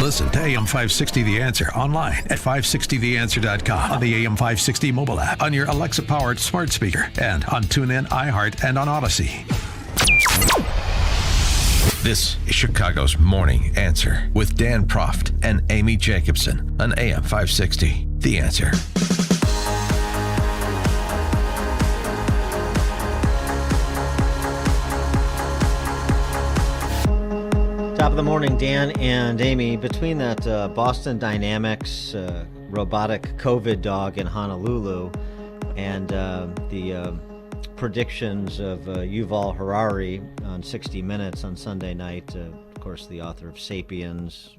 Listen to AM 560 The Answer online at 560theanswer.com, on the AM 560 mobile app, on your Alexa-powered smart speaker, and on TuneIn, iHeart, and on Odyssey. This is Chicago's Morning Answer with Dan Proft and Amy Jacobson on AM 560 The Answer. Top of the morning, Dan and Amy. Between that Boston Dynamics robotic COVID dog in Honolulu and the predictions of Yuval Harari on 60 Minutes on Sunday night, of course, the author of Sapiens,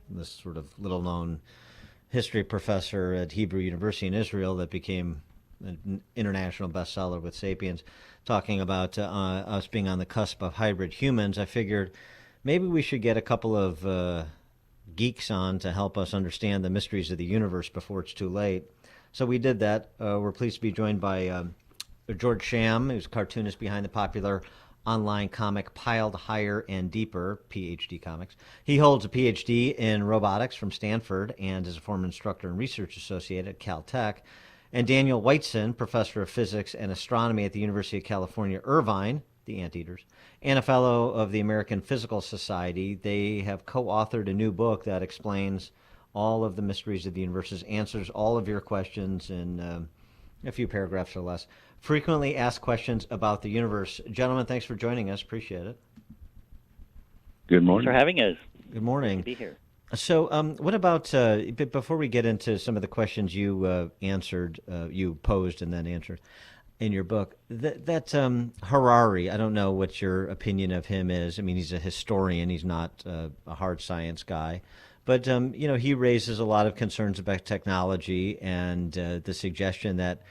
this sort of little-known history professor at Hebrew University in Israel that became an international bestseller with Sapiens, talking about us being on the cusp of hybrid humans. I figured maybe we should get a couple of geeks on to help us understand the mysteries of the universe before it's too late. So we did that. We're pleased to be joined by George CHAM, who's a cartoonist behind the popular online comic Piled Higher and Deeper, PhD Comics. He holds a PhD in robotics from Stanford and is a former instructor and research associate at Caltech. And Daniel Whiteson, professor of physics and astronomy at the University of California, Irvine, the Anteaters, and a fellow of the American Physical Society. They have co-authored a new book that explains all of the mysteries of the universe, answers all of your questions in a few paragraphs or less. Frequently asked questions about the universe. Gentlemen, thanks for joining us. Appreciate it. Good morning. Thanks for having us. Good morning. Good to be here. So what about, before we get into some of the questions you answered, you posed and then answered in your book, that Harari, I don't know what your opinion of him is. I mean, he's a historian. He's not a hard science guy. But, he raises a lot of concerns about technology and the suggestion that,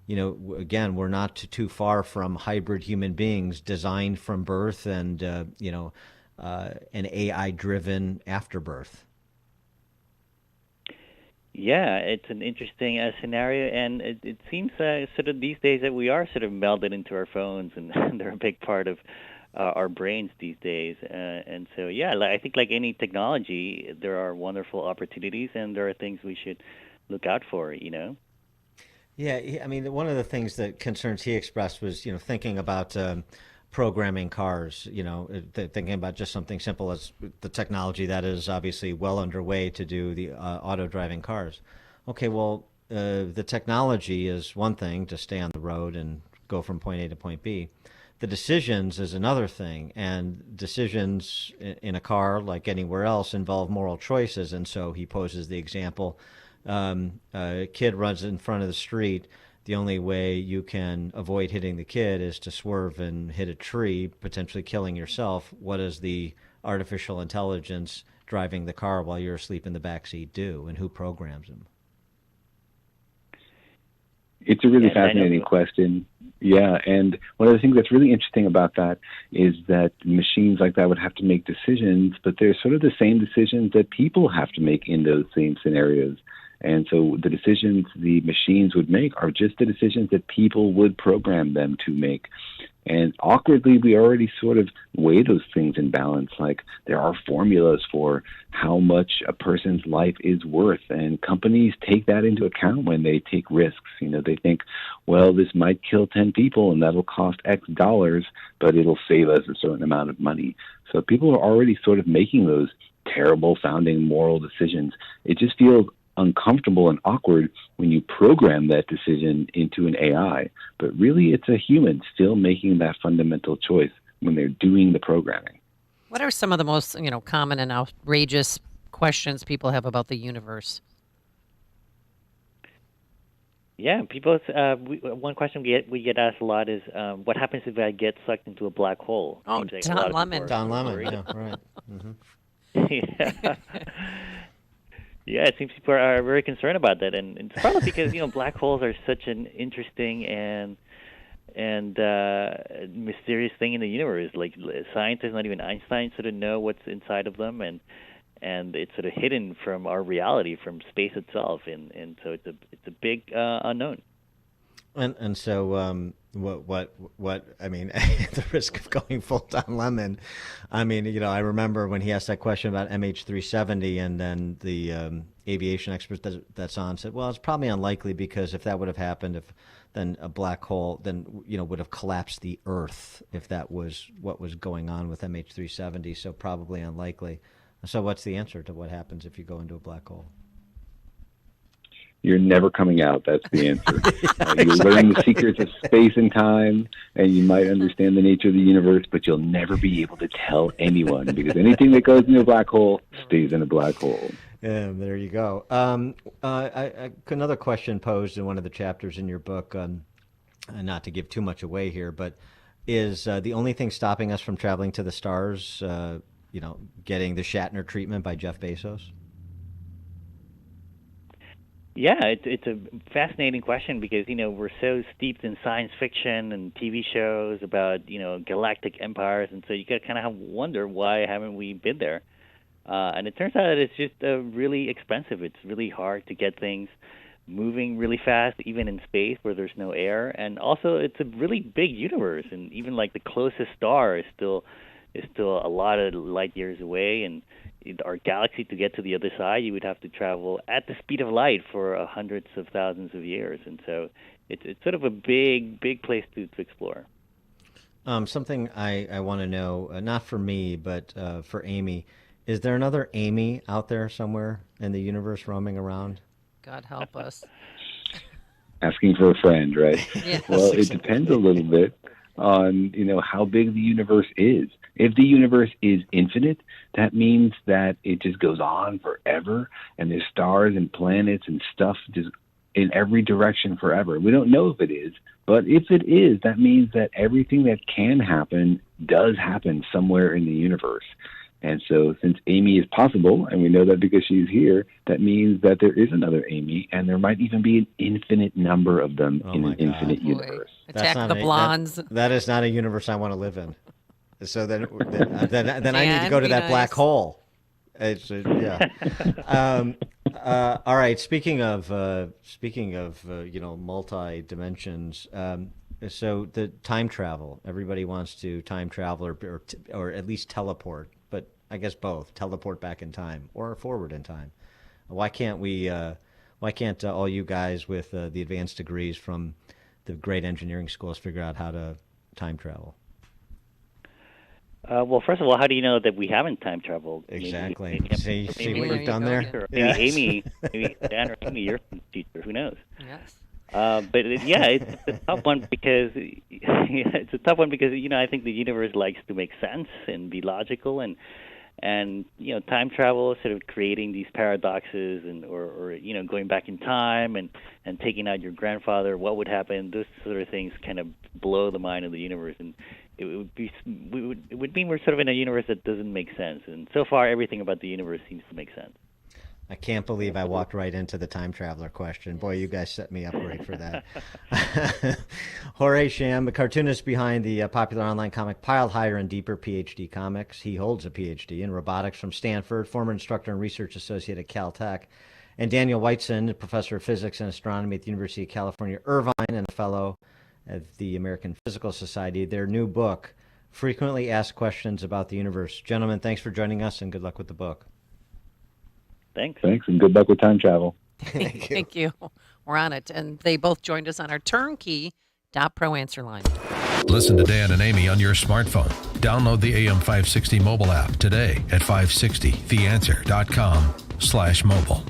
again, we're not too far from hybrid human beings designed from birth and, an AI-driven afterbirth. Yeah, it's an interesting scenario, and it seems sort of these days that we are sort of melded into our phones, and they're a big part of our brains these days. And so, yeah, I think like any technology, there are wonderful opportunities, and there are things we should look out for, Yeah, I mean, one of the things that concerns he expressed was, thinking about programming cars, thinking about just something simple as the technology that is obviously well underway to do the auto-driving cars. Okay, well, the technology is one thing to stay on the road and go from point A to point B. The decisions is another thing, and decisions in a car, like anywhere else, involve moral choices. And so he poses the example, a kid runs in front of the street. The only way you can avoid hitting the kid is to swerve and hit a tree, potentially killing yourself. What does the artificial intelligence driving the car while you're asleep in the backseat do, and who programs them? It's a really fascinating question. Yeah, and one of the things that's really interesting about that is that machines like that would have to make decisions, but they're sort of the same decisions that people have to make in those same scenarios. And so the decisions the machines would make are just the decisions that people would program them to make. And awkwardly, we already sort of weigh those things in balance. Like there are formulas for how much a person's life is worth, and companies take that into account when they take risks. They think, well, this might kill 10 people and that'll cost X dollars, but it'll save us a certain amount of money. So people are already sort of making those terrible sounding moral decisions. It just feels uncomfortable and awkward when you program that decision into an AI, but really it's a human still making that fundamental choice when they're doing the programming. What are some of the most, common and outrageous questions people have about the universe? Yeah, people. One question we get asked a lot is, what happens if I get sucked into a black hole? Oh, Like Don Lemon. Don Lemon, yeah, right. Mm-hmm. Yeah. Yeah, it seems people are very concerned about that, and it's probably because black holes are such an interesting and mysterious thing in the universe. Like scientists, not even Einstein, sort of know what's inside of them, and it's sort of hidden from our reality, from space itself, and so it's a big unknown. And so I mean, at the risk of going full Don Lemon, I mean, I remember when he asked that question about MH370, and then the aviation expert that's on said, well, it's probably unlikely, because if that would have happened, then a black hole would have collapsed the Earth, if that was what was going on with MH370. So probably unlikely. So what's the answer to what happens if you go into a black hole? You're never coming out. That's the answer. You'll learn the secrets of space and time, and you might understand the nature of the universe, but you'll never be able to tell anyone, because anything that goes into a black hole stays in a black hole. Yeah, there you go. Another question posed in one of the chapters in your book, not to give too much away here, but is the only thing stopping us from traveling to the stars, getting the Shatner treatment by Jeff Bezos? Yeah, it's a fascinating question, because we're so steeped in science fiction and TV shows about galactic empires, and so you got kind of wonder, why haven't we been there? And it turns out that it's just really expensive. It's really hard to get things moving really fast, even in space where there's no air, and also it's a really big universe, and even like the closest star is still a lot of light years away, and our galaxy, to get to the other side, you would have to travel at the speed of light for hundreds of thousands of years, and so it's sort of a big place to explore. Something I want to know, not for me, but for Amy, is there another Amy out there somewhere in the universe roaming around? God help us. Asking for a friend, right? Yes. Well, it depends a little bit on how big the universe is. If the universe is infinite, that means that it just goes on forever, and there's stars and planets and stuff just in every direction forever. We don't know if it is, but if it is, that means that everything that can happen does happen somewhere in the universe. And so since Amy is possible, and we know that because she's here, that means that there is another Amy, and there might even be an infinite number of them in an infinite universe. Attack the blondes. That is not a universe I want to live in. So then I need to go to that black hole. It's yeah. All right. Speaking of multi dimensions. So the time travel. Everybody wants to time travel or at least teleport, but I guess both, teleport back in time or forward in time. Why can't we? Why can't all you guys with the advanced degrees from the great engineering schools figure out how to time travel? Well, first of all, how do you know that we haven't time traveled? Exactly. See what you've done there? there? Maybe maybe Dan or Amy, you're from the future. Who knows? Yes. But it's a tough one because I think the universe likes to make sense and be logical, and time travel is sort of creating these paradoxes, or going back in time and taking out your grandfather. What would happen? Those sort of things kind of blow the mind of the universe, and it would mean we're sort of in a universe that doesn't make sense. And so far, everything about the universe seems to make sense. I can't believe I walked right into the time traveler question. Boy, you guys set me up great for that. Jorge CHAM, the cartoonist behind the popular online comic Piled Higher and Deeper PhD Comics. He holds a PhD in robotics from Stanford, former instructor and research associate at Caltech. And Daniel Whiteson, professor of physics and astronomy at the University of California, Irvine, and a fellow at the American Physical Society. Their new book, Frequently Asked Questions About the Universe. Gentlemen, thanks for joining us, and good luck with the book. Thanks, and good luck with time travel. Thank you. We're on it. And they both joined us on our turnkey.pro answer line. Listen to Dan and Amy on your smartphone. Download the AM560 mobile app today at 560theanswer.com/mobile.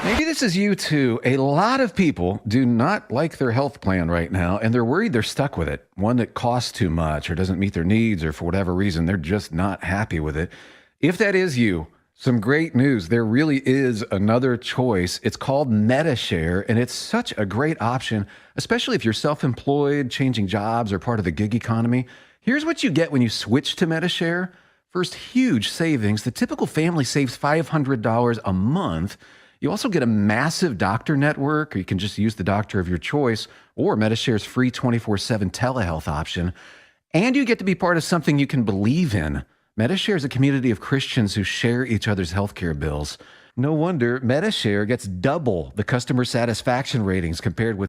Maybe this is you too. A lot of people do not like their health plan right now, and they're worried they're stuck with it. One that costs too much or doesn't meet their needs, or for whatever reason, they're just not happy with it. If that is you, some great news. There really is another choice. It's called MediShare, and it's such a great option, especially if you're self-employed, changing jobs, or part of the gig economy. Here's what you get when you switch to MediShare. First, huge savings. The typical family saves $500 a month. You also get a massive doctor network, or you can just use the doctor of your choice, or MediShare's free 24/7 telehealth option. And you get to be part of something you can believe in. MediShare is a community of Christians who share each other's healthcare bills. No wonder MediShare gets double the customer satisfaction ratings compared with